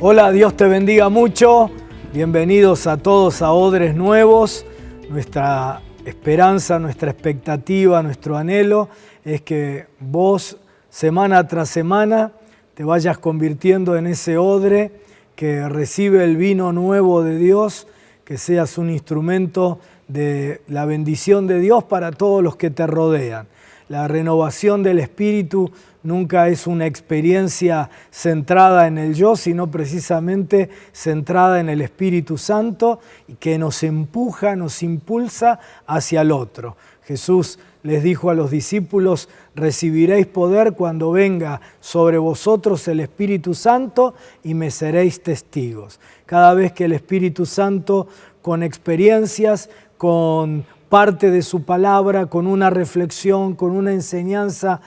Hola, Dios te bendiga mucho. Bienvenidos a todos a Odres Nuevos. Nuestra esperanza, nuestra expectativa, nuestro anhelo es que vos, semana tras semana, te vayas convirtiendo en ese odre que recibe el vino nuevo de Dios, que seas un instrumento de la bendición de Dios para todos los que te rodean. La renovación del espíritu nunca es una experiencia centrada en el yo, sino precisamente centrada en el Espíritu Santo y que nos empuja, nos impulsa hacia el otro. Jesús les dijo a los discípulos: recibiréis poder cuando venga sobre vosotros el Espíritu Santo y me seréis testigos. Cada vez que el Espíritu Santo, con experiencias, con parte de su palabra, con una reflexión, con una enseñanza,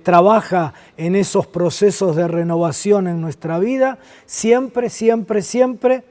trabaja en esos procesos de renovación en nuestra vida, siempre, siempre, siempre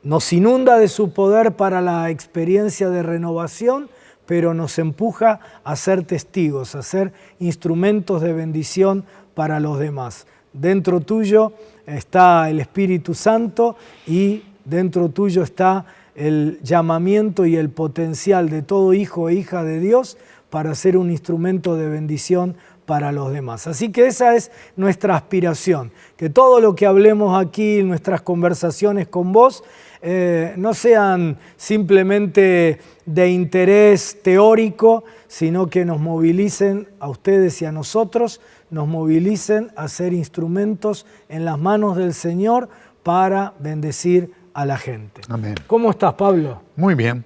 nos inunda de su poder para la experiencia de renovación, pero nos empuja a ser testigos, a ser instrumentos de bendición para los demás. Dentro tuyo está el Espíritu Santo y dentro tuyo está el llamamiento y el potencial de todo hijo e hija de Dios para ser un instrumento de bendición para los demás. Así que esa es nuestra aspiración, que todo lo que hablemos aquí, nuestras conversaciones con vos, no sean simplemente de interés teórico, sino que nos movilicen a ustedes y a nosotros, nos movilicen a ser instrumentos en las manos del Señor para bendecir a la gente. Amén. ¿Cómo estás, Pablo? Muy bien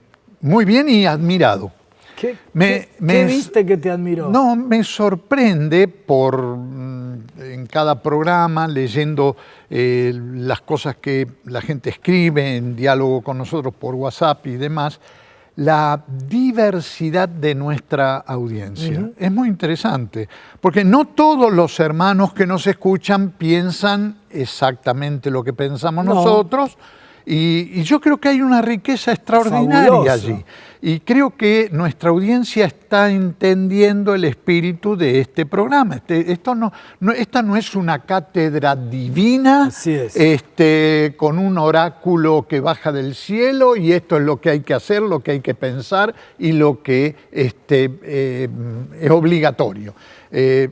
y admirado. ¿Qué viste que te admiró? No, me sorprende en cada programa, leyendo las cosas que la gente escribe en diálogo con nosotros por WhatsApp y demás, la diversidad de nuestra audiencia. Uh-huh. Es muy interesante, porque no todos los hermanos que nos escuchan piensan exactamente lo que pensamos nosotros. Y yo creo que hay una riqueza extraordinaria Fabuloso. allí. Y creo que nuestra audiencia está entendiendo el espíritu de este programa. Esta no es una cátedra divina, con un oráculo que baja del cielo y esto es lo que hay que hacer, lo que hay que pensar y lo que es obligatorio.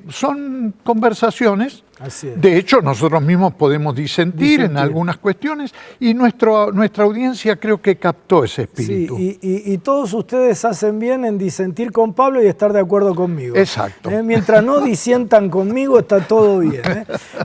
Son conversaciones. Así es. De hecho, nosotros mismos podemos disentir en algunas cuestiones y nuestra audiencia creo que captó ese espíritu. Sí, y todos ustedes hacen bien en disentir con Pablo y estar de acuerdo conmigo. Exacto. Mientras no disientan conmigo, está todo bien.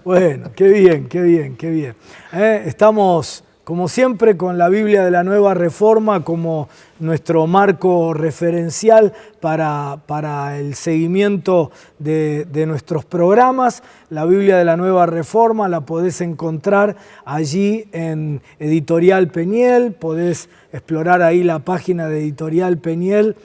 Bueno, qué bien, qué bien, qué bien. Estamos, como siempre, con la Biblia de la Nueva Reforma como nuestro marco referencial para el seguimiento de nuestros programas. La Biblia de la Nueva Reforma la podés encontrar allí en Editorial Peniel, podés explorar ahí la página de Editorial Peniel,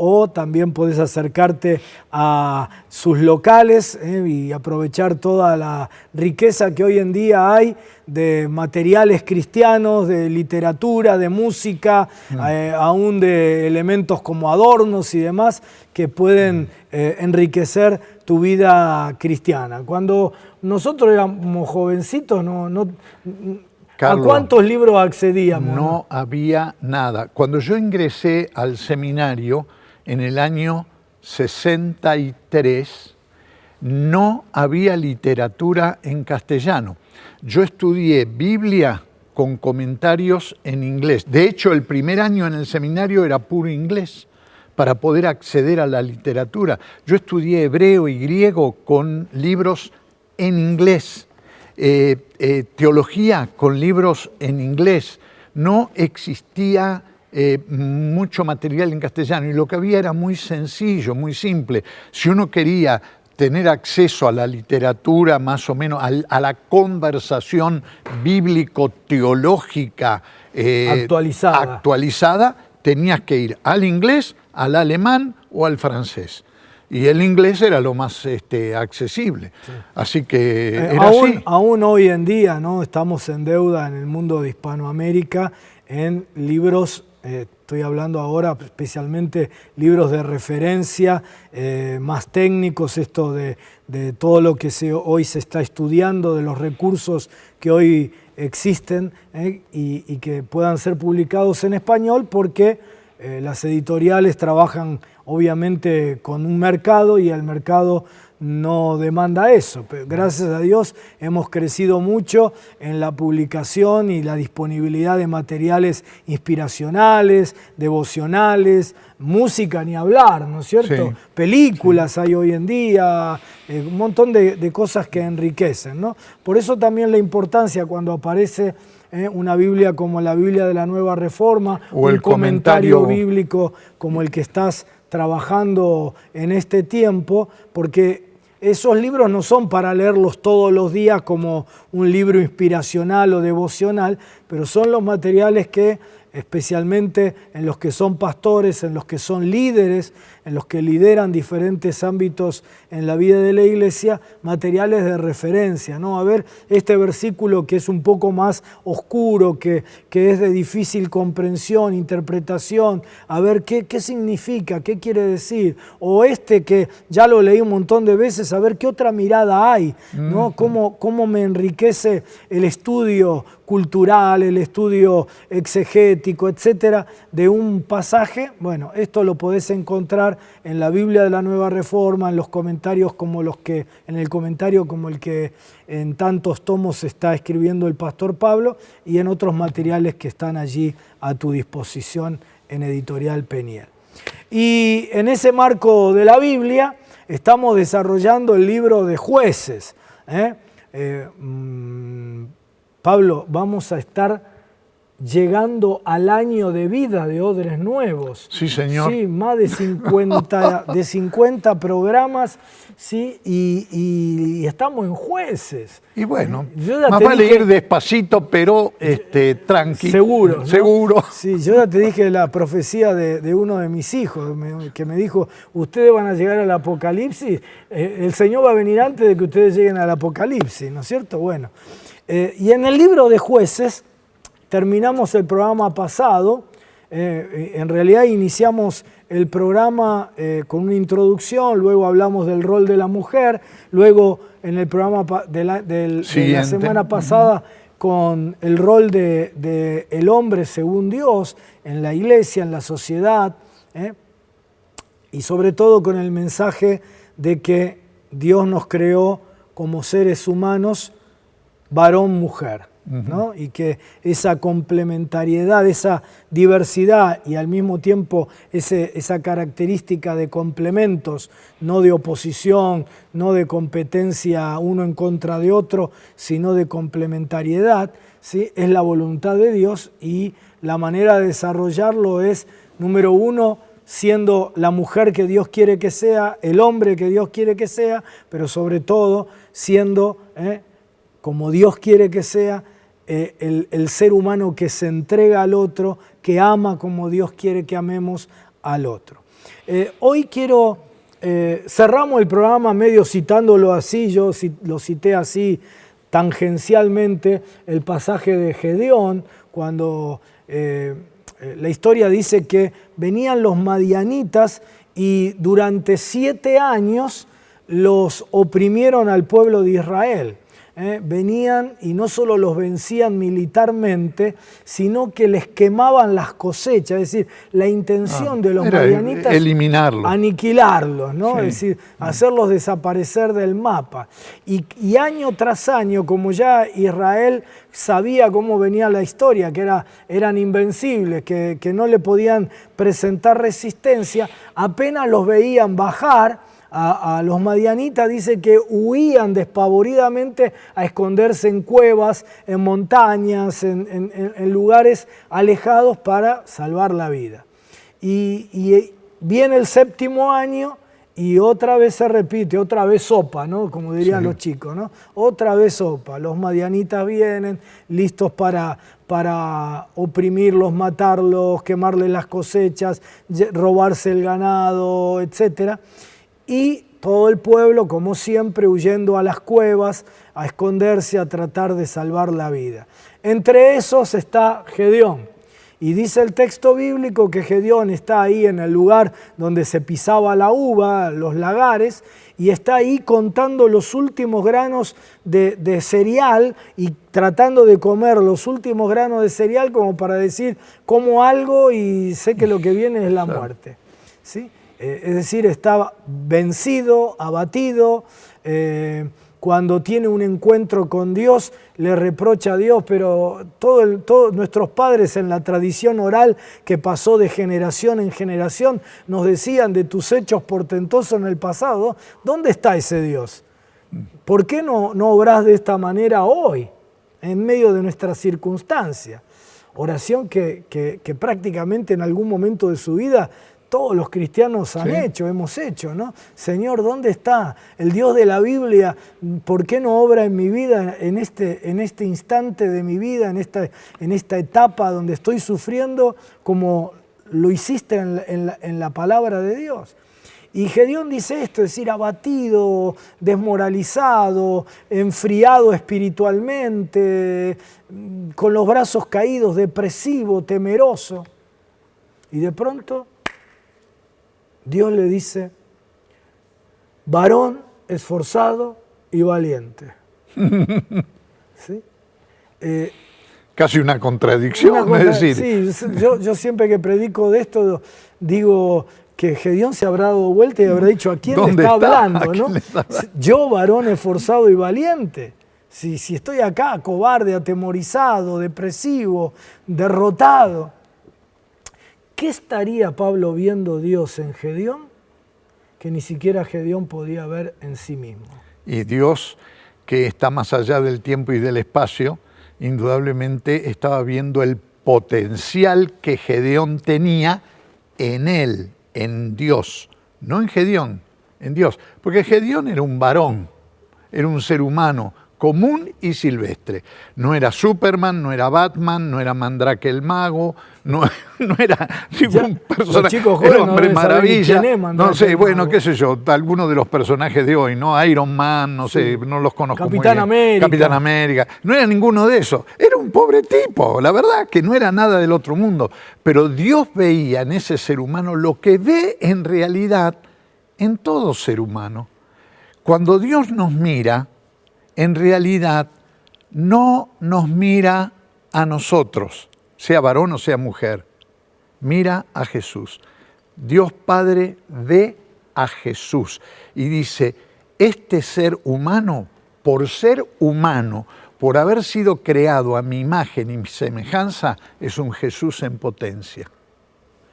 o también podés acercarte a sus locales y aprovechar toda la riqueza que hoy en día hay de materiales cristianos, de literatura, de música, aún de elementos como adornos y demás que pueden enriquecer tu vida cristiana. Cuando nosotros éramos jovencitos, Carlos, ¿a cuántos libros accedíamos? No había nada. Cuando yo ingresé al seminario, en el año 63, no había literatura en castellano. Yo estudié Biblia con comentarios en inglés. De hecho, el primer año en el seminario era puro inglés para poder acceder a la literatura. Yo estudié hebreo y griego con libros en inglés, teología con libros en inglés. No existía mucho material en castellano y lo que había era muy sencillo, muy simple. Si uno quería tener acceso a la literatura más o menos, a la conversación bíblico-teológica actualizada, tenías que ir al inglés, al alemán o al francés. Y el inglés era lo más accesible. Sí. Así que era así. Aún hoy en día, ¿no? Estamos en deuda en el mundo de Hispanoamérica en libros, estoy hablando ahora especialmente libros de referencia, más técnicos, esto de de todo lo que hoy se está estudiando, de los recursos que hoy existen y que puedan ser publicados en español, porque las editoriales trabajan obviamente con un mercado y el mercado no demanda eso. Pero gracias a Dios hemos crecido mucho en la publicación y la disponibilidad de materiales inspiracionales, devocionales, música ni hablar, ¿no es cierto? Sí. Películas hay hoy en día, un montón de cosas que enriquecen, ¿no? Por eso también la importancia cuando aparece una Biblia como la Biblia de la Nueva Reforma, o el comentario bíblico como el que estás trabajando en este tiempo, porque esos libros no son para leerlos todos los días como un libro inspiracional o devocional, pero son los materiales que, especialmente en los que son pastores, en los que son líderes, en los que lideran diferentes ámbitos en la vida de la iglesia, materiales de referencia, ¿no? A ver, este versículo que es un poco más oscuro, que es de difícil comprensión, interpretación, a ver qué significa, qué quiere decir, o este que ya lo leí un montón de veces, a ver qué otra mirada hay, ¿no? Cómo me enriquece el estudio cultural, el estudio exegético, etcétera, de un pasaje. Bueno, esto lo podés encontrar en la Biblia de la Nueva Reforma, en los comentarios en el comentario como el que en tantos tomos está escribiendo el pastor Pablo, y en otros materiales que están allí a tu disposición en Editorial Peniel. Y en ese marco de la Biblia estamos desarrollando el libro de Jueces. Pablo, vamos a estar llegando al año de vida de Odres Nuevos. Sí, señor. Sí, más de 50 programas, sí, y estamos en Jueces. Y bueno, más vale ir despacito, pero tranqui. Seguro, ¿no? Seguro. Sí, yo ya te dije la profecía de uno de mis hijos, que me dijo, ustedes van a llegar al Apocalipsis, el Señor va a venir antes de que ustedes lleguen al Apocalipsis, ¿no es cierto? Bueno, y en el libro de Jueces, terminamos el programa pasado, en realidad iniciamos el programa con una introducción, luego hablamos del rol de la mujer, luego en el programa de la semana pasada con el rol de el hombre según Dios en la iglesia, en la sociedad, y sobre todo con el mensaje de que Dios nos creó como seres humanos, varón-mujer. ¿no? Y que esa complementariedad, esa diversidad y al mismo tiempo esa característica de complementos, no de oposición, no de competencia uno en contra de otro, sino de complementariedad, ¿sí? Es la voluntad de Dios, y la manera de desarrollarlo es, número uno, siendo la mujer que Dios quiere que sea, el hombre que Dios quiere que sea, pero sobre todo siendo, como Dios quiere que sea, el ser humano que se entrega al otro, que ama como Dios quiere que amemos al otro. Hoy cerramos el programa medio citándolo así, yo lo cité así tangencialmente, el pasaje de Gedeón, cuando la historia dice que venían los madianitas y durante 7 años los oprimieron al pueblo de Israel. Venían y no solo los vencían militarmente, sino que les quemaban las cosechas. Es decir, la intención de los madianitas eliminarlos, aniquilarlos, ¿no? Sí. Es decir, hacerlos desaparecer del mapa. Y año tras año, como ya Israel sabía cómo venía la historia, que eran invencibles, que no le podían presentar resistencia, apenas los veían bajar, a los madianitas, dice que huían despavoridamente a esconderse en cuevas, en montañas, en lugares alejados para salvar la vida. Y viene el 7º año y otra vez se repite, otra vez sopa, ¿no? Como dirían los chicos, ¿no? Otra vez sopa. Los madianitas vienen listos para oprimirlos, matarlos, quemarles las cosechas, robarse el ganado, etcétera. Y todo el pueblo, como siempre, huyendo a las cuevas, a esconderse, a tratar de salvar la vida. Entre esos está Gedeón. Y dice el texto bíblico que Gedeón está ahí en el lugar donde se pisaba la uva, los lagares, y está ahí contando los últimos granos de cereal y tratando de comer los últimos granos de cereal como para decir, como algo y sé que lo que viene es la muerte. ¿Sí? Es decir, está vencido, abatido. Cuando tiene un encuentro con Dios, le reprocha a Dios, pero todos nuestros padres en la tradición oral que pasó de generación en generación nos decían de tus hechos portentosos en el pasado, ¿dónde está ese Dios? ¿Por qué no obrás de esta manera hoy, en medio de nuestras circunstancias? Oración que prácticamente en algún momento de su vida todos los cristianos hemos hecho, ¿no? Señor, ¿dónde está el Dios de la Biblia? ¿Por qué no obra en mi vida, en este instante de mi vida, en esta etapa donde estoy sufriendo, como lo hiciste en la palabra de Dios? Y Gedeón dice esto, es decir, abatido, desmoralizado, enfriado espiritualmente, con los brazos caídos, depresivo, temeroso. Y de pronto Dios le dice, varón esforzado y valiente. ¿Sí? Casi una contradicción, es decir. Sí, yo siempre que predico de esto digo que Gedeón se habrá dado vuelta y habrá dicho, ¿a quién le está hablando? ¿No? Yo, varón esforzado y valiente. Si estoy acá, cobarde, atemorizado, depresivo, derrotado. ¿Qué estaría Pablo viendo Dios en Gedeón que ni siquiera Gedeón podía ver en sí mismo? Y Dios, que está más allá del tiempo y del espacio, indudablemente estaba viendo el potencial que Gedeón tenía en él, en Dios, no en Gedeón, en Dios. Porque Gedeón era un varón, era un ser humano común y silvestre. No era Superman, no era Batman, no era Mandrake el mago, no era ningún personaje, era Hombre Maravilla, no sé, bueno, qué sé yo, alguno de los personajes de hoy, ¿no? Iron Man, no sé, no los conozco muy bien. Capitán América, no era ninguno de esos, era un pobre tipo, la verdad que no era nada del otro mundo, pero Dios veía en ese ser humano lo que ve en realidad en todo ser humano. Cuando Dios nos mira, en realidad no nos mira a nosotros, sea varón o sea mujer, mira a Jesús. Dios Padre ve a Jesús y dice, este ser humano, por ser humano, por haber sido creado a mi imagen y mi semejanza, es un Jesús en potencia.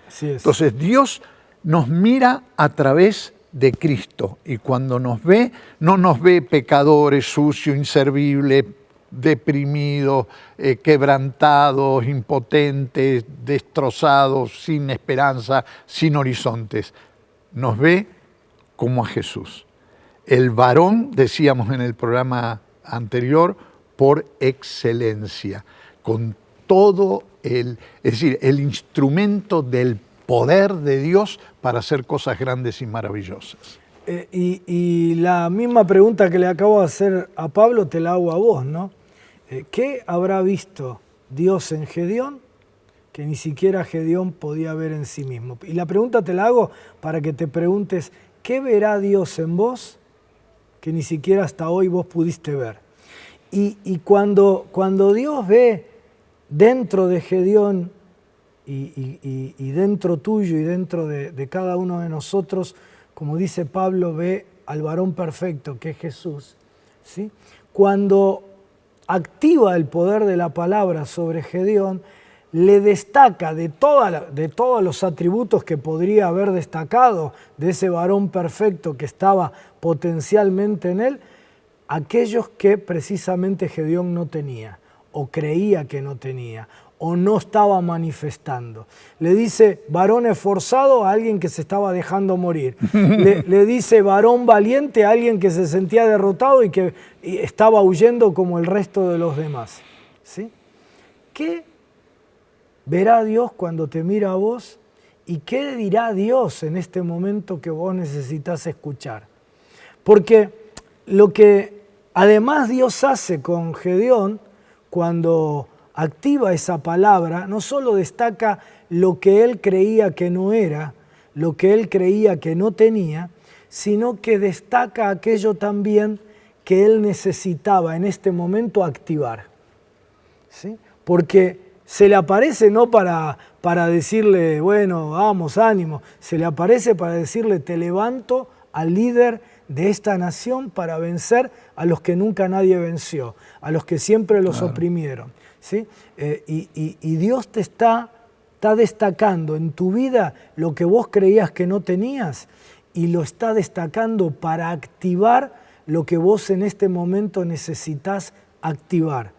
Así es. Entonces Dios nos mira a través de Cristo, y cuando nos ve, no nos ve pecadores, sucios, inservibles, deprimidos, quebrantados, impotentes, destrozados, sin esperanza, sin horizontes. Nos ve como a Jesús. El varón, decíamos en el programa anterior, por excelencia, con todo es decir, el instrumento del poder de Dios para hacer cosas grandes y maravillosas. Y la misma pregunta que le acabo de hacer a Pablo te la hago a vos, ¿no? ¿Qué habrá visto Dios en Gedeón que ni siquiera Gedeón podía ver en sí mismo? Y la pregunta te la hago para que te preguntes, ¿qué verá Dios en vos que ni siquiera hasta hoy vos pudiste ver? Y cuando Dios ve dentro de Gedeón y dentro tuyo y dentro de cada uno de nosotros, como dice Pablo, ve al varón perfecto que es Jesús, ¿sí? Cuando activa el poder de la palabra sobre Gedeón, le destaca de todos los atributos que podría haber destacado de ese varón perfecto que estaba potencialmente en él, aquellos que precisamente Gedeón no tenía, o creía que no tenía, o no estaba manifestando. Le dice varón esforzado a alguien que se estaba dejando morir. Le dice varón valiente a alguien que se sentía derrotado y que estaba huyendo como el resto de los demás. ¿Sí? ¿Qué verá Dios cuando te mira a vos? ¿Y qué dirá Dios en este momento que vos necesitas escuchar? Porque lo que además Dios hace con Gedeón, cuando activa esa palabra, no solo destaca lo que él creía que no era, lo que él creía que no tenía, sino que destaca aquello también que él necesitaba en este momento activar. ¿Sí? Porque se le aparece no para decirle, bueno, vamos, ánimo, se le aparece para decirle, te levanto al líder de esta nación para vencer a los que nunca nadie venció, a los que siempre los oprimieron. ¿Sí? Y Dios te está destacando en tu vida lo que vos creías que no tenías y lo está destacando para activar lo que vos en este momento necesitas activar.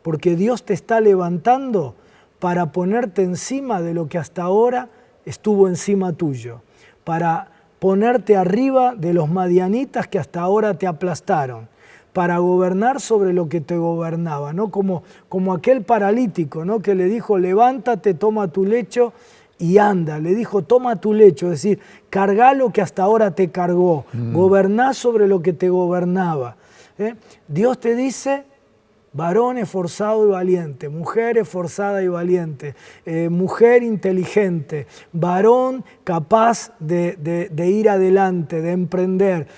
Porque Dios te está levantando para ponerte encima de lo que hasta ahora estuvo encima tuyo, para ponerte arriba de los madianitas que hasta ahora te aplastaron, para gobernar sobre lo que te gobernaba, ¿no? Como aquel paralítico, ¿no? Que le dijo, levántate, toma tu lecho y anda. Le dijo, toma tu lecho, es decir, cargá lo que hasta ahora te cargó, goberná sobre lo que te gobernaba. Dios te dice, varón esforzado y valiente, mujer esforzada y valiente, mujer inteligente, varón capaz de ir adelante, de emprender,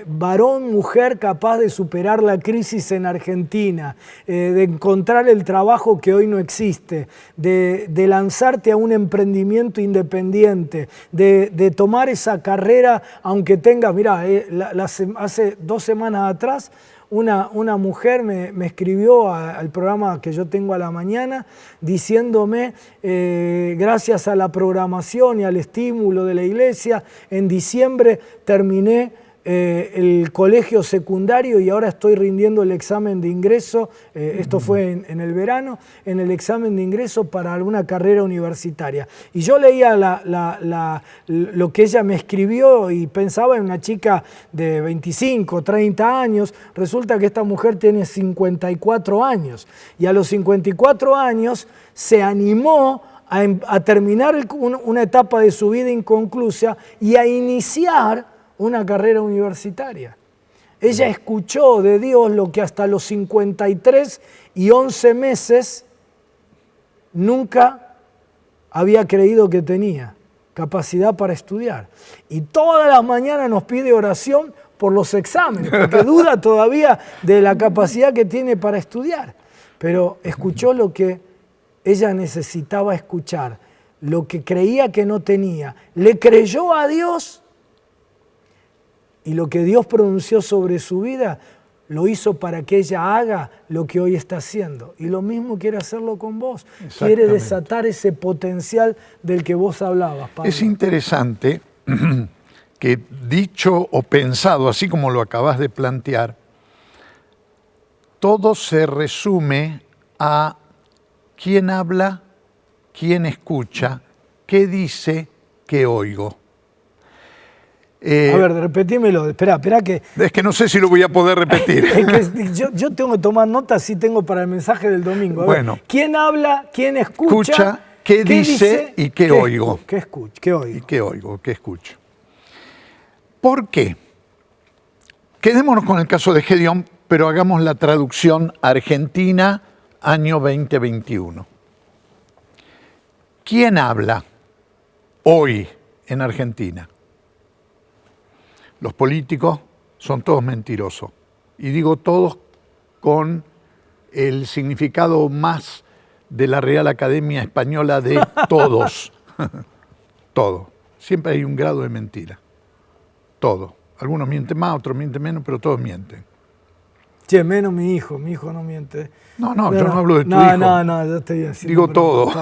varón, mujer capaz de superar la crisis en Argentina, de encontrar el trabajo que hoy no existe, de lanzarte a un emprendimiento independiente, de tomar esa carrera, aunque tengas, mirá, hace 2 semanas atrás, una mujer me escribió al programa que yo tengo a la mañana diciéndome, gracias a la programación y al estímulo de la iglesia, en diciembre terminé el colegio secundario y ahora estoy rindiendo el examen de ingreso, esto fue en el verano, en el examen de ingreso para alguna carrera universitaria. Y yo leía lo que ella me escribió y pensaba en una chica de 25, 30 años, resulta que esta mujer tiene 54 años y a los 54 años se animó a terminar una etapa de su vida inconclusa y a iniciar una carrera universitaria. Ella escuchó de Dios lo que hasta los 53 y 11 meses nunca había creído que tenía, capacidad para estudiar. Y todas las mañanas nos pide oración por los exámenes, porque duda todavía de la capacidad que tiene para estudiar. Pero escuchó lo que ella necesitaba escuchar, lo que creía que no tenía. Le creyó a Dios. Y lo que Dios pronunció sobre su vida, lo hizo para que ella haga lo que hoy está haciendo. Y lo mismo quiere hacerlo con vos. Quiere desatar ese potencial del que vos hablabas, Pablo. Es interesante que dicho o pensado, así como lo acabas de plantear, todo se resume a quién habla, quién escucha, qué dice, qué oigo. A ver, repetímelo, espera que... Es que no sé si lo voy a poder repetir. Es que yo tengo que tomar notas, sí tengo para el mensaje del domingo. Bueno. ¿Quién habla, quién escucha, qué dice y qué oigo? ¿Qué escucho? ¿Qué oigo? Y qué oigo, qué escucho. ¿Por qué? Quedémonos con el caso de Gedeón, pero hagamos la traducción argentina, año 2021. ¿Quién habla hoy en Argentina? Los políticos son todos mentirosos. Y digo todos con el significado más de la Real Academia Española de todos. Todo. Siempre hay un grado de mentira. Todo. Algunos mienten más, otros mienten menos, pero todos mienten. Che, menos mi hijo no miente. No, yo no hablo de tu hijo. No, yo estoy haciendo... Digo todo.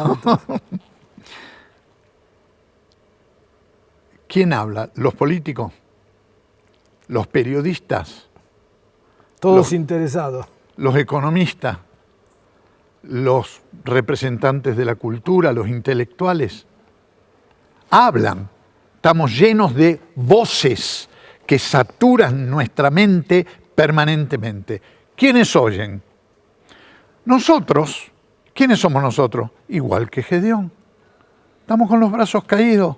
¿Quién habla? ¿Los políticos? ¿Los periodistas? Todos interesados. ¿Los economistas? ¿Los representantes de la cultura? ¿Los intelectuales? Hablan. Estamos llenos de voces que saturan nuestra mente permanentemente. ¿Quiénes oyen? Nosotros. ¿Quiénes somos nosotros? Igual que Gedeón. Estamos con los brazos caídos.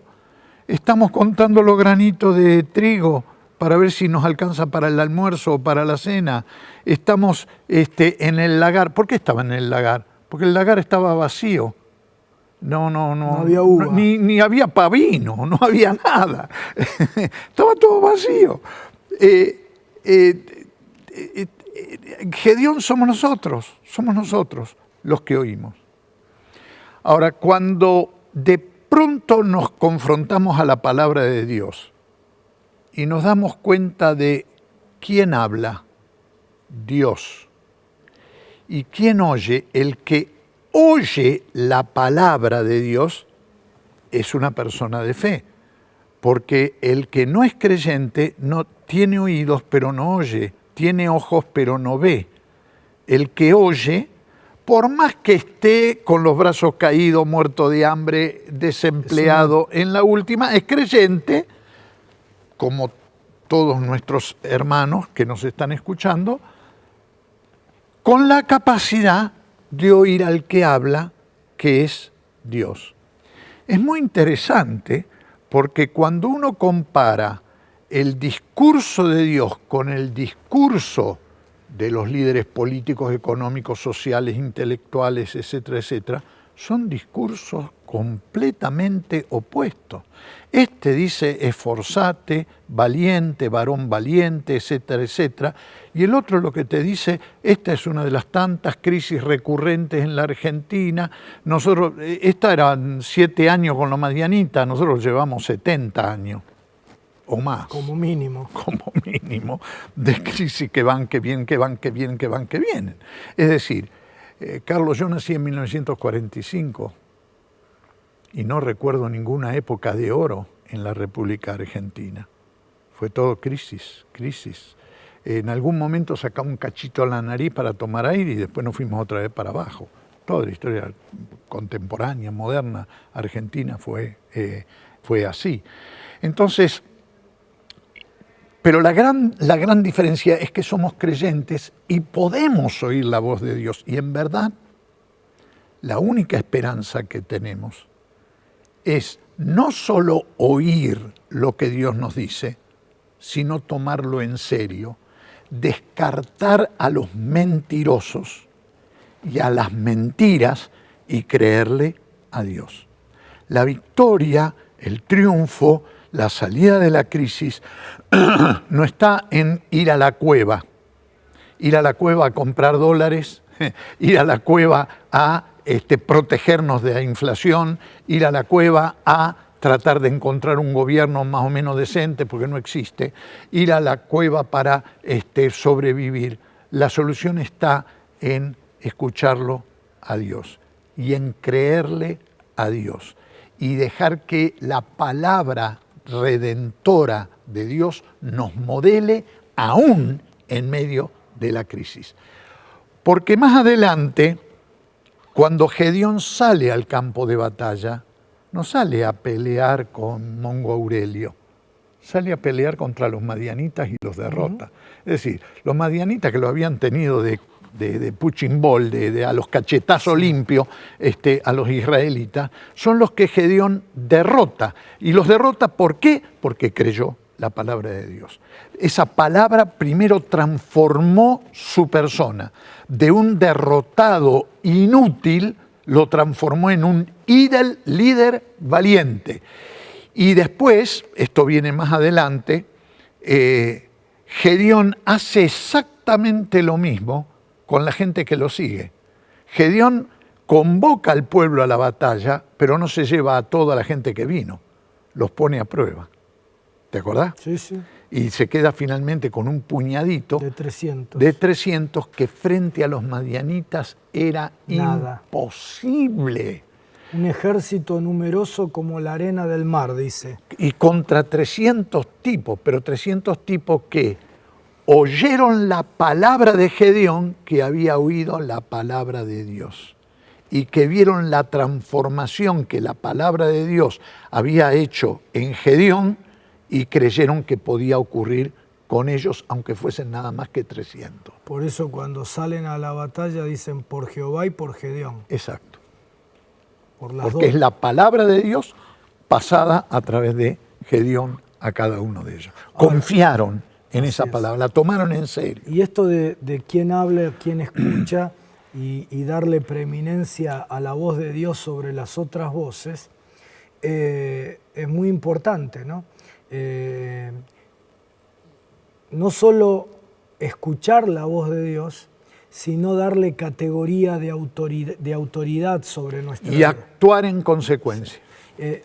Estamos contando los granitos de trigo para ver si nos alcanza para el almuerzo o para la cena. Estamos en el lagar. ¿Por qué estaba en el lagar? porque el lagar estaba vacío. No había uva. Ni había pavino, no había nada. Estaba todo vacío. Gedeón somos nosotros los que oímos. Ahora, cuando de pronto nos confrontamos a la palabra de Dios y nos damos cuenta de quién habla, Dios, y quién oye, el que oye la palabra de Dios es una persona de fe, porque el que no es creyente no tiene oídos pero no oye, tiene ojos pero no ve. El que oye, por más que esté con los brazos caídos, muerto de hambre, desempleado en la última, es creyente, como todos nuestros hermanos que nos están escuchando, con la capacidad de oír al que habla, que es Dios. Es muy interesante porque cuando uno compara el discurso de Dios con el discurso de los líderes políticos, económicos, sociales, intelectuales, etcétera, etcétera, son discursos completamente opuestos. Este dice, esforzate, valiente, varón valiente, etcétera, etcétera. Y el otro lo que te dice, esta es una de las tantas crisis recurrentes en la Argentina. Nosotros, esta eran 7 años con la Madianita, nosotros llevamos 70 años o más. Como mínimo. Como mínimo, de crisis que van, que vienen, que van, que vienen, que van, que vienen. Es decir, Carlos, yo nací en 1945 y no recuerdo ninguna época de oro en la República Argentina. Fue todo crisis, crisis. En algún momento sacamos un cachito a la nariz para tomar aire y después nos fuimos otra vez para abajo. Toda la historia contemporánea, moderna, argentina fue así. Entonces, pero la gran diferencia es que somos creyentes y podemos oír la voz de Dios. Y en verdad, la única esperanza que tenemos es no solo oír lo que Dios nos dice, sino tomarlo en serio, descartar a los mentirosos y a las mentiras y creerle a Dios. La victoria, el triunfo, la salida de la crisis no está en ir a la cueva a comprar dólares, ir a la cueva a protegernos de la inflación, ir a la cueva a tratar de encontrar un gobierno más o menos decente, porque no existe, ir a la cueva para sobrevivir. La solución está en escucharlo a Dios y en creerle a Dios y dejar que la palabra redentora de Dios nos modele aún en medio de la crisis. Porque más adelante, cuando Gedeón sale al campo de batalla, no sale a pelear con Mongo Aurelio, sale a pelear contra los madianitas y los derrota. Es decir, los madianitas que lo habían tenido de punching ball, a los cachetazos limpios a los israelitas, son los que Gedeón derrota. Y los derrota, ¿por qué? Porque creyó la palabra de Dios. Esa palabra primero transformó su persona. De un derrotado inútil, lo transformó en un líder valiente. Y después, esto viene más adelante, Gedeón hace exactamente lo mismo con la gente que lo sigue. Gedeón convoca al pueblo a la batalla, pero no se lleva a toda la gente que vino, los pone a prueba. ¿Te acordás? Sí, sí. Y se queda finalmente con un puñadito de 300 que frente a los madianitas era nada. Imposible. Un ejército numeroso como la arena del mar, dice. Y contra 300 tipos, pero 300 tipos que oyeron la palabra de Gedeón, que había oído la palabra de Dios, y que vieron la transformación que la palabra de Dios había hecho en Gedeón y creyeron que podía ocurrir con ellos, aunque fuesen nada más que 300. Por eso cuando salen a la batalla dicen por Jehová y por Gedeón. Exacto. Porque es la palabra de Dios pasada a través de Gedeón a cada uno de ellos. Confiaron en esa palabra, la tomaron en serio. Y esto de quién habla, quién escucha, y darle preeminencia a la voz de Dios sobre las otras voces, es muy importante, ¿no? No solo escuchar la voz de Dios, sino darle categoría de autoridad sobre nuestra vida. Y actuar en consecuencia.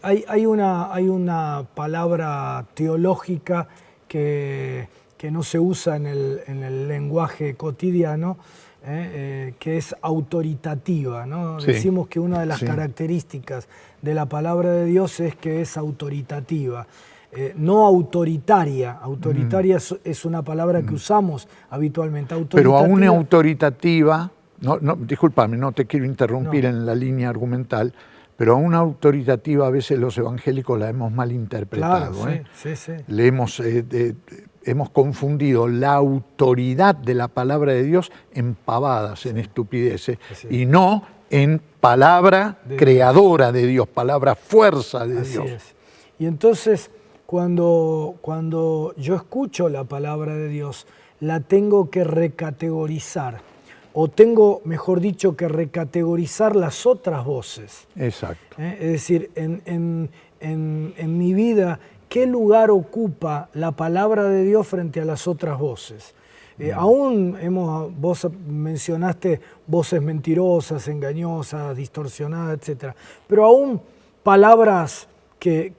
Hay una palabra teológica que no se usa en el lenguaje cotidiano, que es autoritativa, ¿no? Sí. Decimos que una de las Sí. características de la palabra de Dios es que es autoritativa. No autoritaria. Autoritaria es una palabra que usamos habitualmente. Pero aún Autoritativa- autoritativa, discúlpame, no te quiero interrumpir No. en la línea argumental, pero aún autoritativa a veces los evangélicos la hemos malinterpretado. Claro, sí, sí. Le hemos confundido la autoridad de la palabra de Dios en pavadas, en estupideces, Así es. y no en palabra De creadora de Dios, palabra fuerza de Así Dios. es. Y entonces, cuando yo escucho la palabra de Dios, la tengo que recategorizar, o tengo, mejor dicho, que recategorizar las otras voces. Exacto. Es decir, en mi vida, ¿qué lugar ocupa la palabra de Dios frente a las otras voces? Vos mencionaste voces mentirosas, engañosas, distorsionadas, etc. Pero aún palabras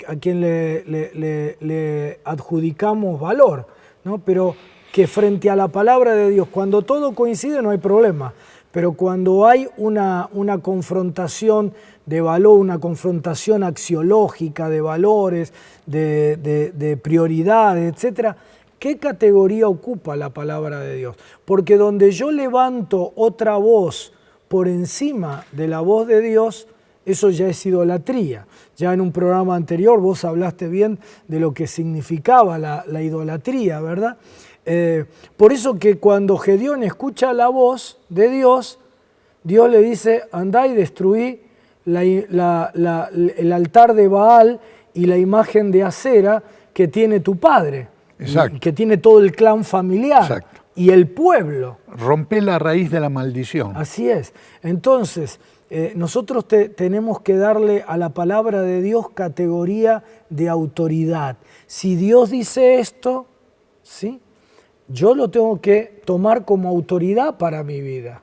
a quien le adjudicamos valor, ¿no? Pero que frente a la palabra de Dios, cuando todo coincide no hay problema, pero cuando hay una confrontación de valor, una confrontación axiológica de valores, de prioridades, etc., ¿qué categoría ocupa la palabra de Dios? Porque donde yo levanto otra voz por encima de la voz de Dios, eso ya es idolatría. Ya en un programa anterior vos hablaste bien de lo que significaba la idolatría, ¿verdad? Por eso que cuando Gedeón escucha la voz de Dios, Dios le dice, andá y destruí el altar de Baal y la imagen de Acera que tiene tu padre. Exacto. Y que tiene todo el clan familiar. Exacto. Y el pueblo. Rompe la raíz de la maldición. Así es. Entonces, nosotros tenemos que darle a la palabra de Dios categoría de autoridad. Si Dios dice esto, ¿sí?, yo lo tengo que tomar como autoridad para mi vida.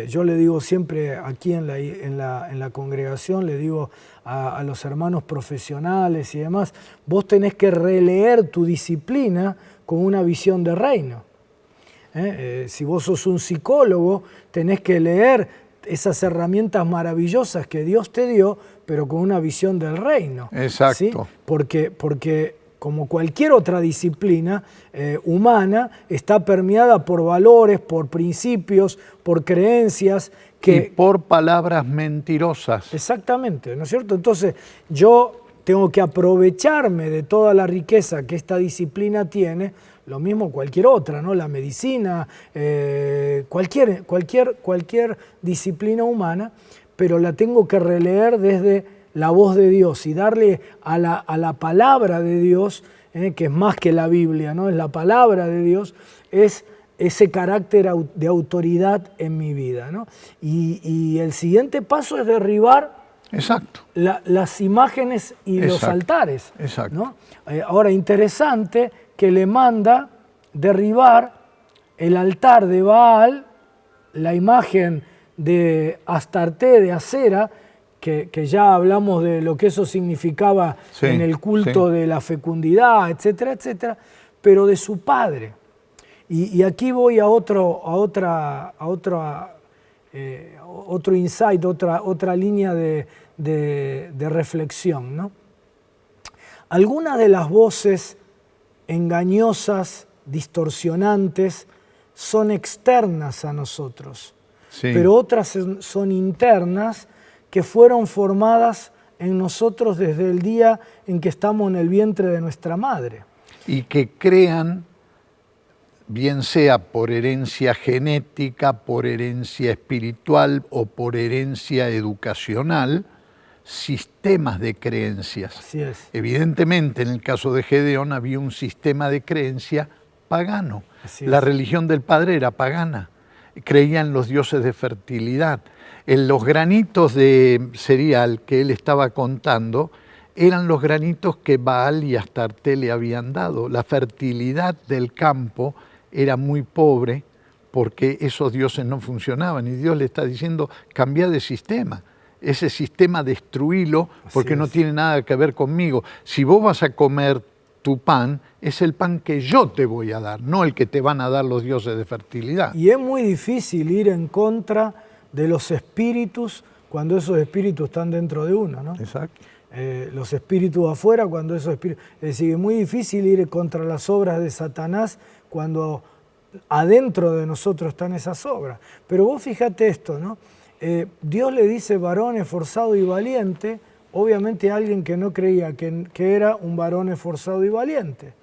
Yo le digo siempre aquí en la congregación, le digo a los hermanos profesionales y demás, vos tenés que releer tu disciplina con una visión de reino. Si vos sos un psicólogo, tenés que leer esas herramientas maravillosas que Dios te dio, pero con una visión del reino. Exacto. ¿Sí? Porque como cualquier otra disciplina humana, está permeada por valores, por principios, por creencias. Y por palabras mentirosas. Exactamente, ¿no es cierto? Entonces, yo tengo que aprovecharme de toda la riqueza que esta disciplina tiene, lo mismo cualquier otra, ¿no? La medicina, cualquier disciplina humana, pero la tengo que releer desde la voz de Dios y darle a la palabra de Dios, que es más que la Biblia, ¿no? Es la palabra de Dios, es ese carácter de autoridad en mi vida, ¿no? Y el siguiente paso es derribar Exacto. las imágenes y los Exacto. altares. Exacto. ¿No? Ahora, interesante que le manda derribar el altar de Baal, la imagen de Astarte, de Acera, que ya hablamos de lo que eso significaba Sí, en el culto sí. de la fecundidad, etcétera, etcétera, pero de su padre. Y aquí voy a otro insight, otra línea de reflexión, ¿no? Algunas de las voces engañosas, distorsionantes, son externas a nosotros, Sí. pero otras son internas, que fueron formadas en nosotros desde el día en que estamos en el vientre de nuestra madre. Y que crean, bien sea por herencia genética, por herencia espiritual o por herencia educacional, sistemas de creencias. Así es. Evidentemente, en el caso de Gedeón había un sistema de creencia pagano. Así La es. religión del padre era pagana. creía en los dioses de fertilidad. En los granitos de cereal que él estaba contando eran los granitos que Baal y Astarte le habían dado. La fertilidad del campo era muy pobre porque esos dioses no funcionaban. Y Dios le está diciendo, cambia de sistema. Ese sistema destruílo porque no tiene nada que ver conmigo. Si vos vas a comer tu pan, es el pan que yo te voy a dar, no el que te van a dar los dioses de fertilidad. Y es muy difícil ir en contra de los espíritus cuando esos espíritus están dentro de uno, ¿no? Exacto. Los espíritus afuera cuando esos espíritus... Es decir, es muy difícil ir contra las obras de Satanás cuando adentro de nosotros están esas obras. Pero vos fíjate esto, ¿no? Dios le dice varón esforzado y valiente, obviamente a alguien que no creía que era un varón esforzado y valiente.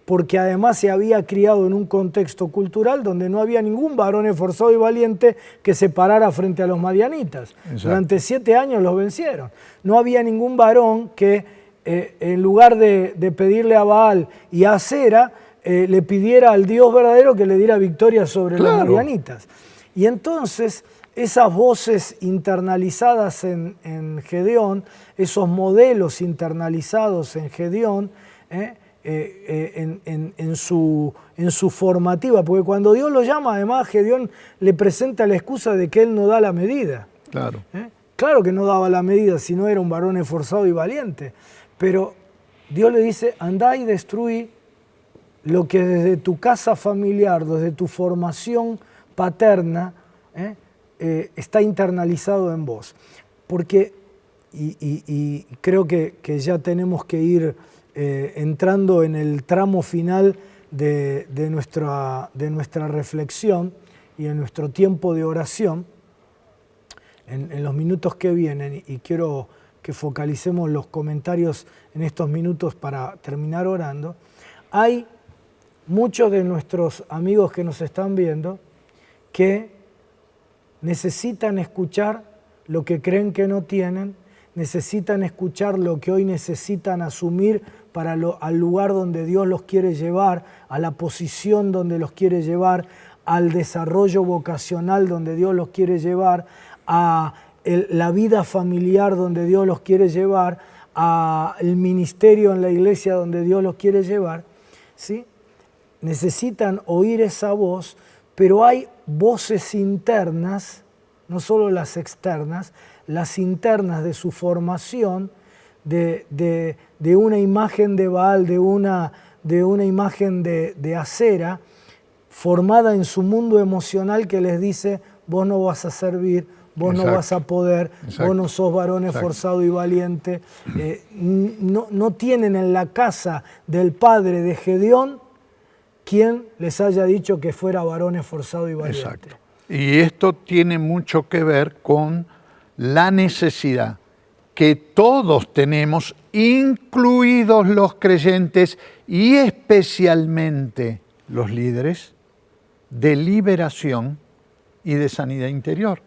Porque además se había criado en un contexto cultural donde no había ningún varón esforzado y valiente que se parara frente a los madianitas. Exacto. Durante 7 años los vencieron. No había ningún varón que en lugar de pedirle a Baal y a Acera, le pidiera al Dios verdadero que le diera victoria sobre los madianitas. Y entonces esas voces internalizadas en Gedeón, esos modelos internalizados en Gedeón, en su formativa, porque cuando Dios lo llama, además Gedeón le presenta la excusa de que él no da la medida. Claro. Claro que no daba la medida si no era un varón esforzado y valiente, pero Dios le dice, andá y destruí lo que desde tu casa familiar, desde tu formación paterna, está internalizado en vos. Porque, y creo que ya tenemos que ir entrando en el tramo final de nuestra reflexión y en nuestro tiempo de oración, en los minutos que vienen, y quiero que focalicemos los comentarios en estos minutos para terminar orando. Hay muchos de nuestros amigos que nos están viendo que necesitan escuchar lo que creen que no tienen, necesitan escuchar lo que hoy necesitan asumir al lugar donde Dios los quiere llevar, a la posición donde los quiere llevar, al desarrollo vocacional donde Dios los quiere llevar, a la vida familiar donde Dios los quiere llevar, al ministerio en la iglesia donde Dios los quiere llevar, ¿sí? Necesitan oír esa voz, pero hay voces internas, no solo las externas, las internas de su formación, de una imagen de Baal, de una imagen de Acera, formada en su mundo emocional que les dice, vos no vas a servir, vos no vas a poder, vos no sos varón esforzado y valiente. No tienen en la casa del padre de Gedeón quien les haya dicho que fuera varón esforzado y valiente. Exacto. Y esto tiene mucho que ver con la necesidad que todos tenemos, incluidos los creyentes y especialmente los líderes, de liberación y de sanidad interior.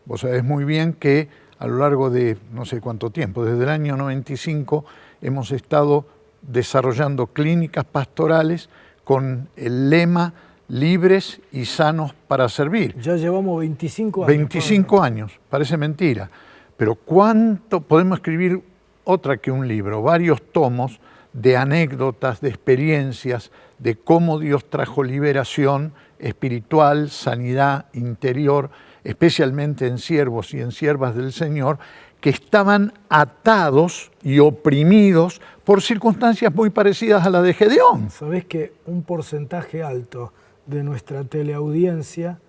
Vos sabés muy bien que a lo largo de no sé cuánto tiempo, desde el año 95, hemos estado desarrollando clínicas pastorales con el lema libres y sanos para servir. Ya llevamos 25 años. 25 años, parece mentira. Pero ¿cuánto podemos escribir otra que un libro? Varios tomos de anécdotas, de experiencias, de cómo Dios trajo liberación espiritual, sanidad interior, especialmente en siervos y en siervas del Señor, que estaban atados y oprimidos por circunstancias muy parecidas a las de Gedeón. Sabés que un porcentaje alto de nuestra teleaudiencia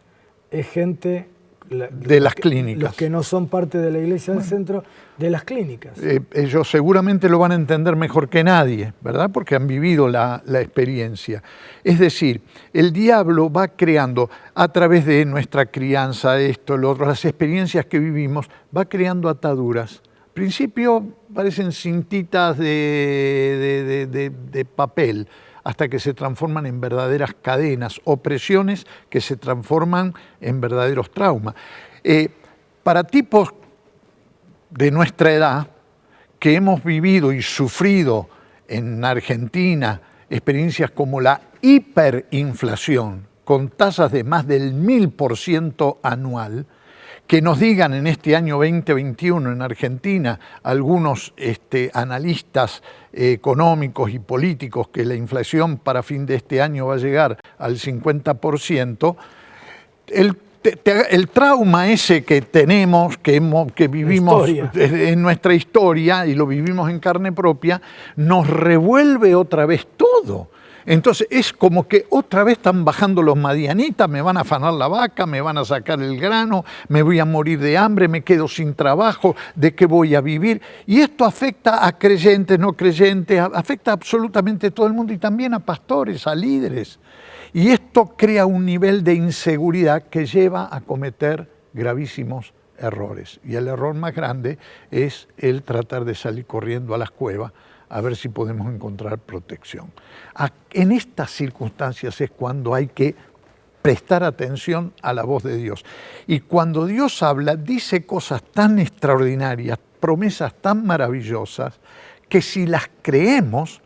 es gente de las clínicas. Los que no son parte de la Iglesia del Centro, de las clínicas. Ellos seguramente lo van a entender mejor que nadie, ¿verdad? Porque han vivido la experiencia. Es decir, el diablo va creando, a través de nuestra crianza, esto, lo otro, las experiencias que vivimos, va creando ataduras. Al principio parecen cintitas de papel, hasta que se transforman en verdaderas cadenas, opresiones que se transforman en verdaderos traumas. Para tipos de nuestra edad, que hemos vivido y sufrido en Argentina experiencias como la hiperinflación, con tasas de más del 1000% anual, que nos digan en este año 2021 en Argentina algunos analistas económicos y políticos que la inflación para fin de este año va a llegar al 50%, el trauma ese que tenemos, que vivimos en nuestra historia y lo vivimos en carne propia, nos revuelve otra vez todo. Entonces es como que otra vez están bajando los madianitas, me van a afanar la vaca, me van a sacar el grano, me voy a morir de hambre, me quedo sin trabajo, ¿de qué voy a vivir? Y esto afecta a creyentes, no creyentes, afecta absolutamente a todo el mundo y también a pastores, a líderes. Y esto crea un nivel de inseguridad que lleva a cometer gravísimos errores. Y el error más grande es el tratar de salir corriendo a las cuevas a ver si podemos encontrar protección. En estas circunstancias es cuando hay que prestar atención a la voz de Dios. Y cuando Dios habla, dice cosas tan extraordinarias, promesas tan maravillosas, que si las creemos,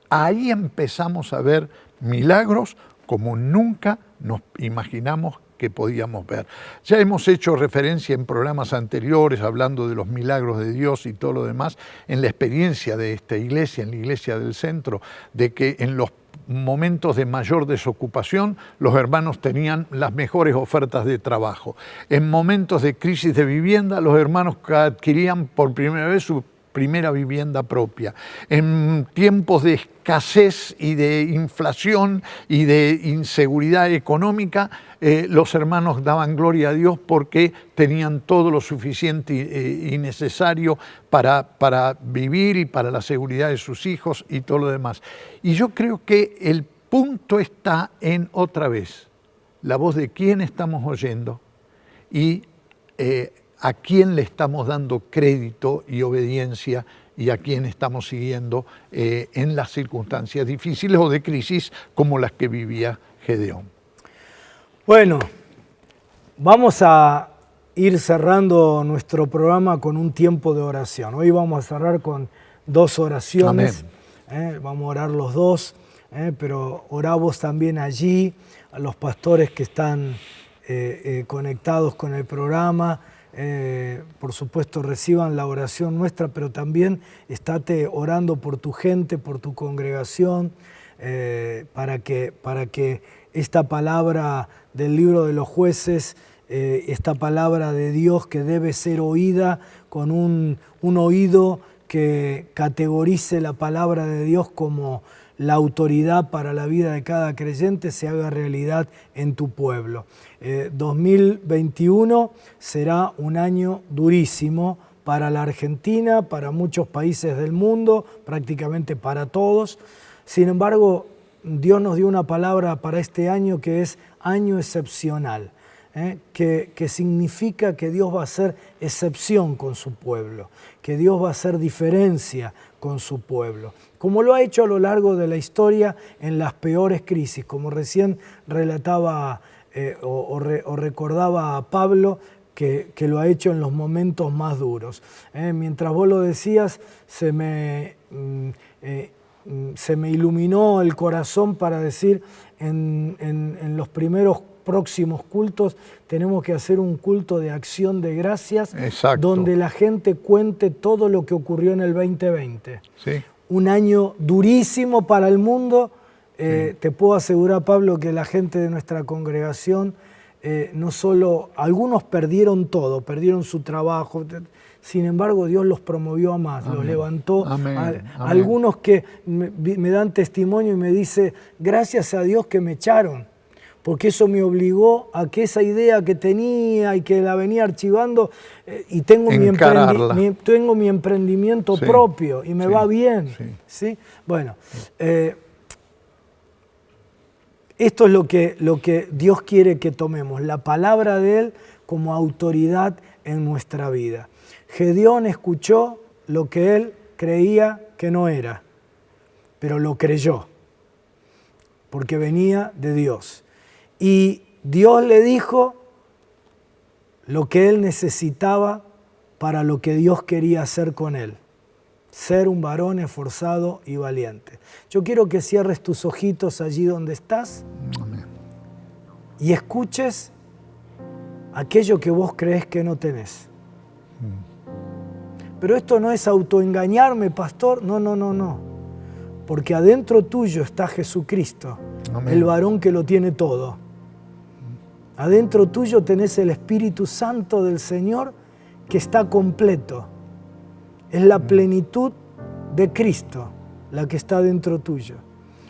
ahí empezamos a ver milagros como nunca nos imaginamos que podíamos ver. Ya hemos hecho referencia en programas anteriores, hablando de los milagros de Dios y todo lo demás, en la experiencia de esta iglesia, en la iglesia del centro, de que en los momentos de mayor desocupación, los hermanos tenían las mejores ofertas de trabajo. En momentos de crisis de vivienda, los hermanos adquirían por primera vez su primera vivienda propia. En tiempos de escasez y de inflación y de inseguridad económica, los hermanos daban gloria a Dios porque tenían todo lo suficiente y necesario para vivir y para la seguridad de sus hijos y todo lo demás. Y yo creo que el punto está en, otra vez, la voz de quién estamos oyendo y a quién le estamos dando crédito y obediencia y a quién estamos siguiendo en las circunstancias difíciles o de crisis como las que vivía Gedeón. Bueno, vamos a ir cerrando nuestro programa con un tiempo de oración. Hoy vamos a cerrar con 2 oraciones. Vamos a orar los dos, pero orá vos también allí, a los pastores que están conectados con el programa. Por supuesto reciban la oración nuestra, pero también estate orando por tu gente, por tu congregación, para que esta palabra del libro de los jueces, esta palabra de Dios que debe ser oída con un oído que categorice la palabra de Dios como la autoridad para la vida de cada creyente, se haga realidad en tu pueblo. 2021 será un año durísimo para la Argentina, para muchos países del mundo, prácticamente para todos. Sin embargo, Dios nos dio una palabra para este año que es año excepcional, que significa que Dios va a hacer excepción con su pueblo, que Dios va a hacer diferencia con su pueblo, como lo ha hecho a lo largo de la historia en las peores crisis, como recién relataba o recordaba a Pablo, que lo ha hecho en los momentos más duros. Mientras vos lo decías, se me iluminó el corazón para decir, en los primeros próximos cultos tenemos que hacer un culto de acción de gracias. Exacto. Donde la gente cuente todo lo que ocurrió en el 2020. Sí. Un año durísimo para el mundo. Sí. Te puedo asegurar, Pablo, que la gente de nuestra congregación, no solo, algunos perdieron todo, perdieron su trabajo, sin embargo Dios los promovió a más, los levantó. Amén. Algunos que me dan testimonio y me dicen, gracias a Dios que me echaron, porque eso me obligó a que esa idea que tenía y que la venía archivando, y tengo mi emprendimiento sí. propio y me sí. va bien. Sí. ¿Sí? Bueno, esto es lo que Dios quiere que tomemos, la palabra de Él como autoridad en nuestra vida. Gedeón escuchó lo que él creía que no era, pero lo creyó, porque venía de Dios. Y Dios le dijo lo que él necesitaba para lo que Dios quería hacer con él. Ser un varón esforzado y valiente. Yo quiero que cierres tus ojitos allí donde estás. Amén. y escuches aquello que vos creés que no tenés. Pero esto no es autoengañarme, pastor. No, no, no, no. Porque adentro tuyo está Jesucristo, Amén. el varón que lo tiene todo. Adentro tuyo tenés el Espíritu Santo del Señor que está completo. Es la plenitud de Cristo la que está dentro tuyo.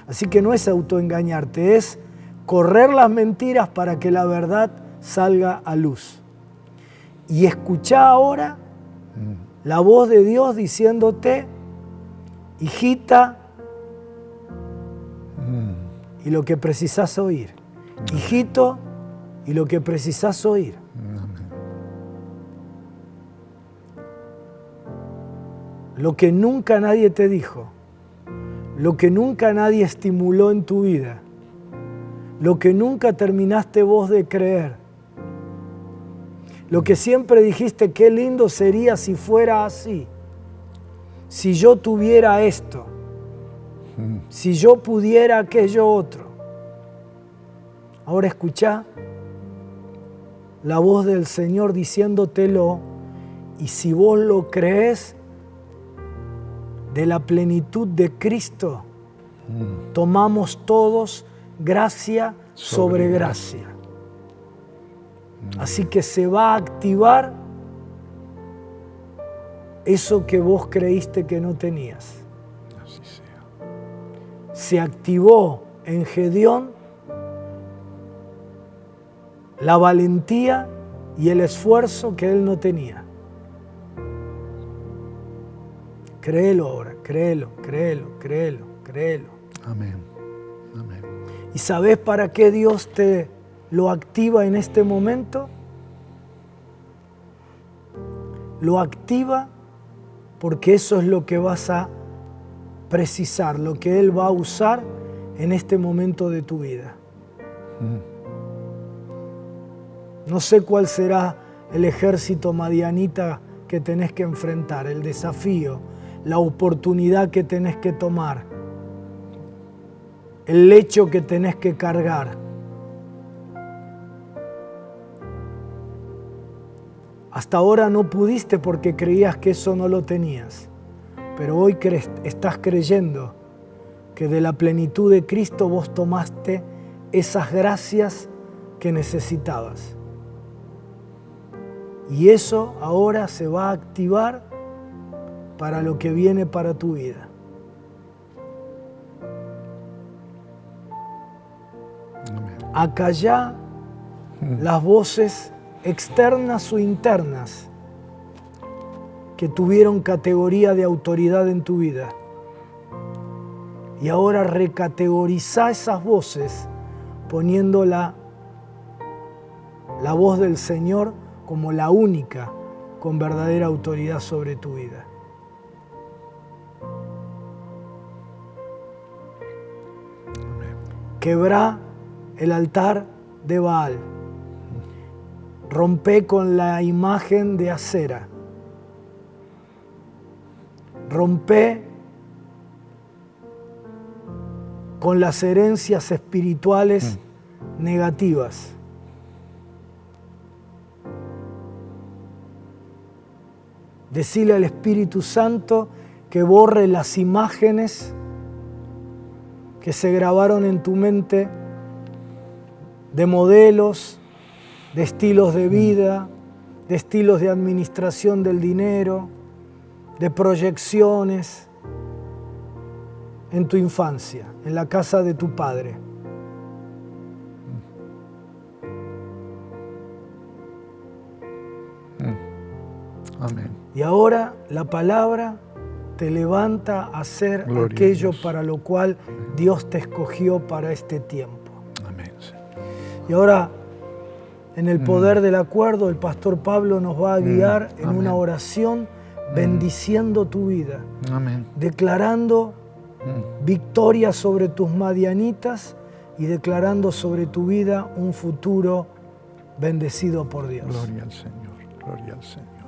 Así que no es autoengañarte, es correr las mentiras para que la verdad salga a luz. Y escuchá ahora la voz de Dios diciéndote, hijita, y lo que precisás oír. Hijito, y lo que precisás oír. Lo que nunca nadie te dijo, lo que nunca nadie estimuló en tu vida, lo que nunca terminaste vos de creer, lo que siempre dijiste, qué lindo sería si fuera así, si yo tuviera esto, si yo pudiera aquello otro. Ahora escuchá la voz del Señor diciéndotelo, y si vos lo crees, de la plenitud de Cristo, tomamos todos gracia sobre gracia. Así que se va a activar eso que vos creíste que no tenías. Así sea. Se activó en Gedeón la valentía y el esfuerzo que él no tenía. Créelo ahora, créelo, créelo, créelo, créelo. Amén. Amén. ¿Y sabés para qué Dios te lo activa en este momento? Lo activa porque eso es lo que vas a precisar, lo que Él va a usar en este momento de tu vida. No sé cuál será el ejército madianita que tenés que enfrentar, el desafío, la oportunidad que tenés que tomar, el lecho que tenés que cargar. Hasta ahora no pudiste porque creías que eso no lo tenías, pero hoy estás creyendo que de la plenitud de Cristo vos tomaste esas gracias que necesitabas. Y eso ahora se va a activar para lo que viene para tu vida. Acallá las voces externas o internas que tuvieron categoría de autoridad en tu vida. Y ahora recategorizá esas voces poniendo la voz del Señor como la única con verdadera autoridad sobre tu vida. Quebrá el altar de Baal. Rompé con la imagen de Acera. Rompé con las herencias espirituales negativas. Decile al Espíritu Santo que borre las imágenes que se grabaron en tu mente de modelos, de estilos de vida, de estilos de administración del dinero, de proyecciones en tu infancia, en la casa de tu padre. Amén. Y ahora la palabra te levanta a hacer Gloria aquello a Dios. para lo cual Dios te escogió para este tiempo. Amén, Señor. Y ahora, en el poder del acuerdo, el pastor Pablo nos va a guiar en Amén. una oración bendiciendo tu vida, Amén. declarando victoria sobre tus madianitas y declarando sobre tu vida un futuro bendecido por Dios. Gloria al Señor, gloria al Señor.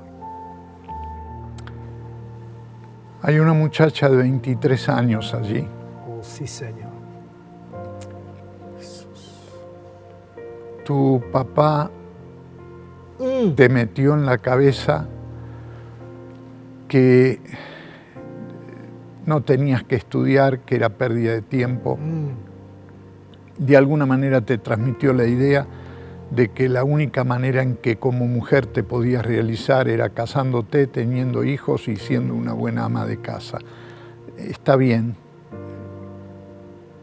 Hay una muchacha de 23 años allí. Oh, sí, Señor. Jesús. tu papá te metió en la cabeza que no tenías que estudiar, que era pérdida de tiempo. De alguna manera te transmitió la idea de que la única manera en que como mujer te podías realizar era casándote, teniendo hijos y siendo una buena ama de casa. Está bien,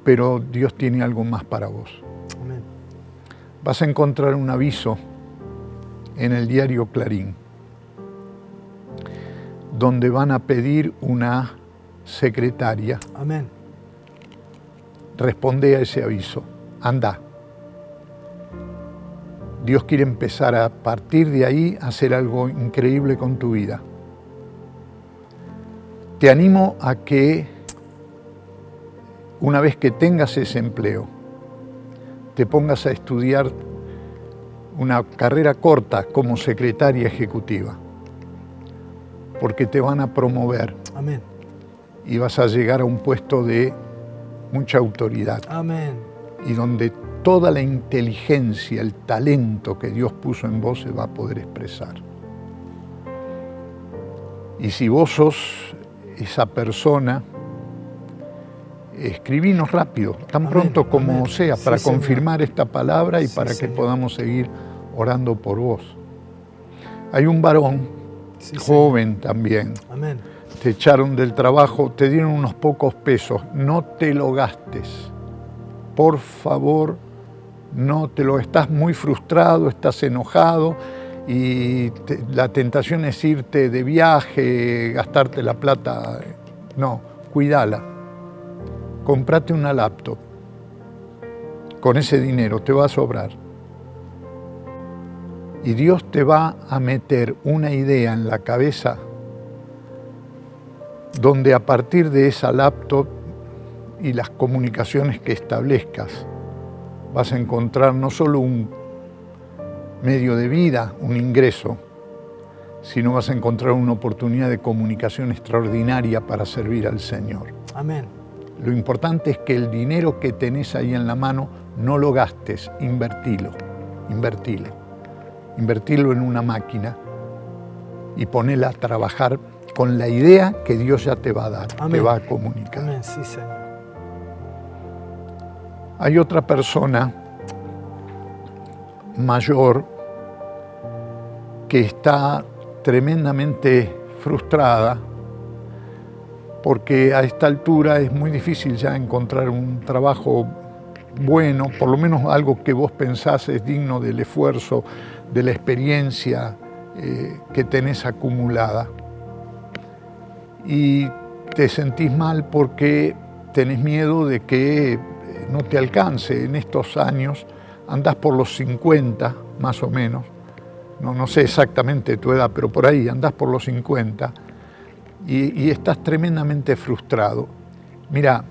pero Dios tiene algo más para vos. Amén. Vas a encontrar un aviso en el diario Clarín, donde van a pedir una secretaria. Amén. Responde a ese aviso, anda. Dios quiere empezar a partir de ahí a hacer algo increíble con tu vida. Te animo a que una vez que tengas ese empleo, te pongas a estudiar una carrera corta como secretaria ejecutiva, porque te van a promover. Amén. Y vas a llegar a un puesto de mucha autoridad. Amén. Y donde toda la inteligencia, el talento que Dios puso en vos se va a poder expresar. Y si vos sos esa persona, escribinos rápido, tan Amén, pronto como amén. sea, para Sí, Señor. confirmar esta palabra y Sí, para que Señor. podamos seguir orando por vos. Hay un varón, Sí, Señor. joven también, Amén. te echaron del trabajo, te dieron unos pocos pesos, no te lo gastes. Por favor, no te lo... Estás muy frustrado, estás enojado y la tentación es irte de viaje, gastarte la plata. No, cuídala. Comprate una laptop. Con ese dinero te va a sobrar. Y Dios te va a meter una idea en la cabeza donde a partir de esa laptop y las comunicaciones que establezcas, vas a encontrar no solo un medio de vida, un ingreso, sino vas a encontrar una oportunidad de comunicación extraordinaria para servir al Señor. Amén. Lo importante es que el dinero que tenés ahí en la mano no lo gastes, invertilo. Invertilo en una máquina y ponela a trabajar con la idea que Dios ya te va a dar, Amén. te va a comunicar. Amén. Sí, Señor. Hay otra persona mayor que está tremendamente frustrada porque a esta altura es muy difícil ya encontrar un trabajo bueno, por lo menos algo que vos pensás es digno del esfuerzo, de la experiencia que tenés acumulada. Y te sentís mal porque tenés miedo de que no te alcance. En estos años andás por los 50, más o menos. No sé exactamente tu edad, pero por ahí andás por los 50 y estás tremendamente frustrado. Mira,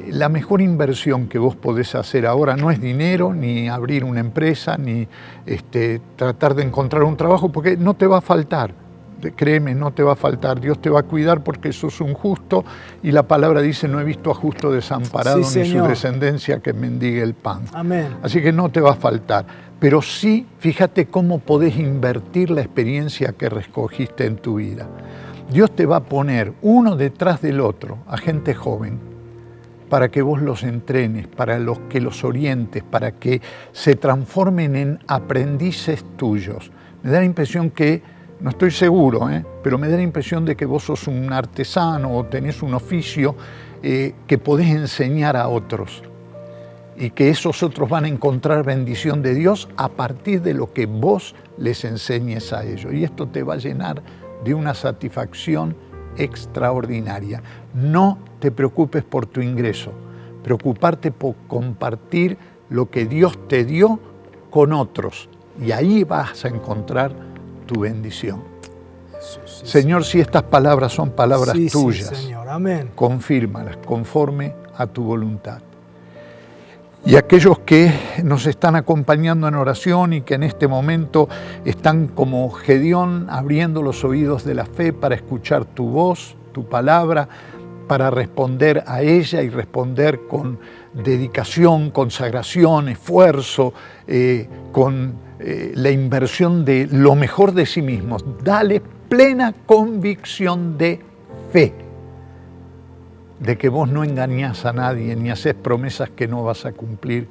la mejor inversión que vos podés hacer ahora no es dinero, ni abrir una empresa, ni tratar de encontrar un trabajo, porque no te va a faltar. Créeme, no te va a faltar. Dios te va a cuidar porque sos un justo y la palabra dice, no he visto a justo desamparado Sí, ni su Señor. descendencia que mendigue el pan. Amén. Así que no te va a faltar. Pero sí, fíjate cómo podés invertir la experiencia que recogiste en tu vida. Dios te va a poner uno detrás del otro a gente joven para que vos los entrenes, para que los orientes, para que se transformen en aprendices tuyos. Me da la impresión que, no estoy seguro, pero me da la impresión de que vos sos un artesano o tenés un oficio que podés enseñar a otros y que esos otros van a encontrar bendición de Dios a partir de lo que vos les enseñes a ellos. Y esto te va a llenar de una satisfacción extraordinaria. No te preocupes por tu ingreso, preocuparte por compartir lo que Dios te dio con otros y ahí vas a encontrar tu bendición. Sí, Señor, si estas palabras son palabras sí, tuyas, sí, Señor. Amén. confírmalas conforme a tu voluntad. Y aquellos que nos están acompañando en oración y que en este momento están como Gedeón abriendo los oídos de la fe para escuchar tu voz, tu palabra, para responder a ella y responder con dedicación, consagración, esfuerzo, con la inversión de lo mejor de sí mismos. Dale plena convicción de fe, de que vos no engañás a nadie ni haces promesas que no vas a cumplir,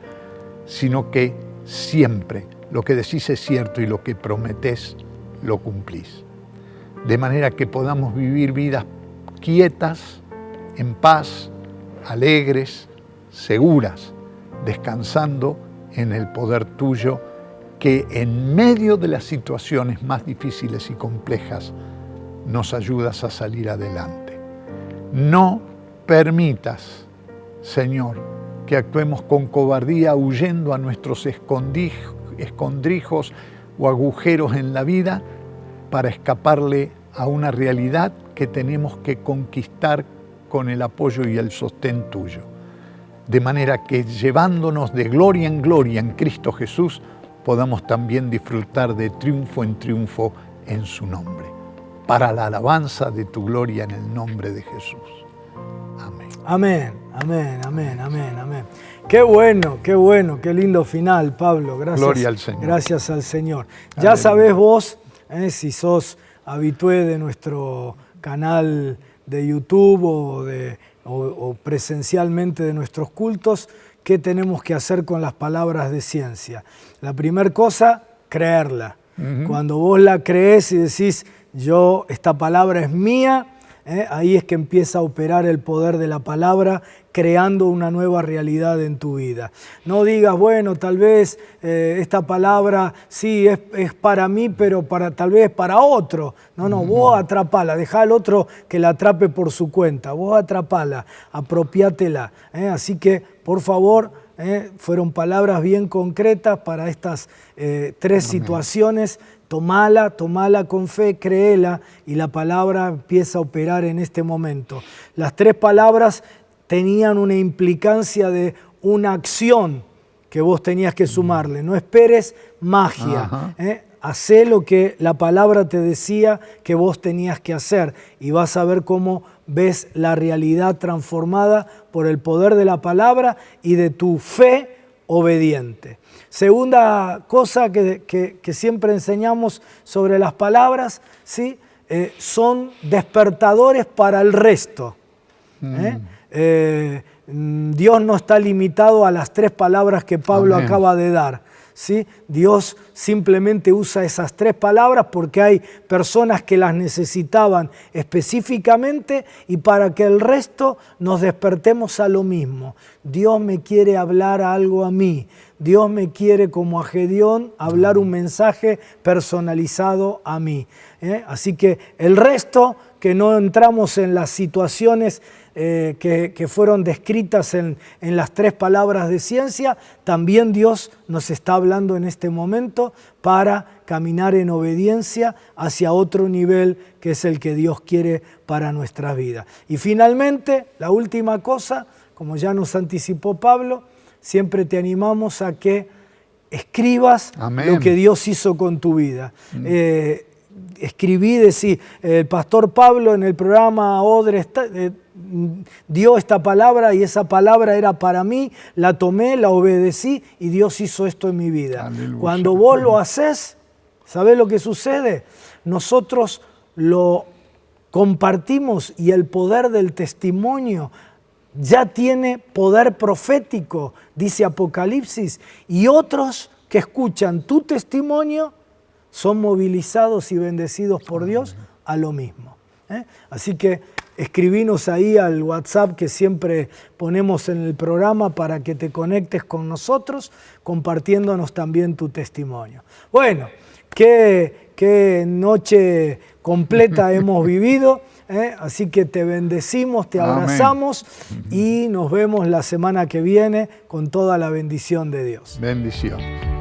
sino que siempre lo que decís es cierto y lo que prometés lo cumplís. De manera que podamos vivir vidas quietas, en paz, alegres, seguras, descansando en el poder tuyo, que en medio de las situaciones más difíciles y complejas nos ayudas a salir adelante. No permitas, Señor, que actuemos con cobardía huyendo a nuestros escondrijos o agujeros en la vida para escaparle a una realidad que tenemos que conquistar con el apoyo y el sostén tuyo. De manera que llevándonos de gloria en Cristo Jesús, podamos también disfrutar de triunfo en triunfo en su nombre, para la alabanza de tu gloria en el nombre de Jesús. Amén. Amén, amén, amén, amén, amén. Qué bueno, qué lindo final, Pablo. Gracias. Gloria al Señor. Gracias al Señor. Ya sabés vos, si sos habitué de nuestro canal de YouTube o presencialmente de nuestros cultos, ¿qué tenemos que hacer con las palabras de ciencia? La primera cosa, creerla. Cuando vos la creés y decís, esta palabra es mía, ahí es que empieza a operar el poder de la palabra, creando una nueva realidad en tu vida. No digas, bueno, tal vez esta palabra sí es para mí, pero tal vez para otro. No, vos atrapala, dejá al otro que la atrape por su cuenta. Vos atrapala, apropiátela. Así que, por favor, fueron palabras bien concretas para estas tres situaciones. Tomala con fe, créela y la palabra empieza a operar en este momento. Las tres palabras tenían una implicancia de una acción que vos tenías que sumarle. No esperes magia. Hacé lo que la palabra te decía que vos tenías que hacer y vas a ver cómo ves la realidad transformada por el poder de la palabra y de tu fe obediente. Segunda cosa que siempre enseñamos sobre las palabras, ¿sí? Son despertadores para el resto. Dios no está limitado a las tres palabras que Pablo acaba de dar. ¿Sí? Dios simplemente usa esas tres palabras porque hay personas que las necesitaban específicamente y para que el resto nos despertemos a lo mismo. Dios me quiere hablar algo a mí. Dios me quiere, como a Gedeón, hablar un mensaje personalizado a mí. Así que el resto, que no entramos en las situaciones que fueron descritas en las tres palabras de ciencia, también Dios nos está hablando en este momento para caminar en obediencia hacia otro nivel que es el que Dios quiere para nuestra vida. Y finalmente, la última cosa, como ya nos anticipó Pablo, siempre te animamos a que escribas lo que Dios hizo con tu vida. Escribí, decí, el pastor Pablo en el programa Odre dio esta palabra y esa palabra era para mí, la tomé, la obedecí y Dios hizo esto en mi vida. Aleluya. Cuando vos lo haces, ¿sabés lo que sucede? Nosotros lo compartimos y el poder del testimonio ya tiene poder profético, dice Apocalipsis, y otros que escuchan tu testimonio son movilizados y bendecidos por Dios a lo mismo. Así que escribinos ahí al WhatsApp que siempre ponemos en el programa para que te conectes con nosotros, compartiéndonos también tu testimonio. Bueno, qué noche completa hemos vivido, así que te bendecimos, te abrazamos. Amén. Y nos vemos la semana que viene con toda la bendición de Dios. Bendición.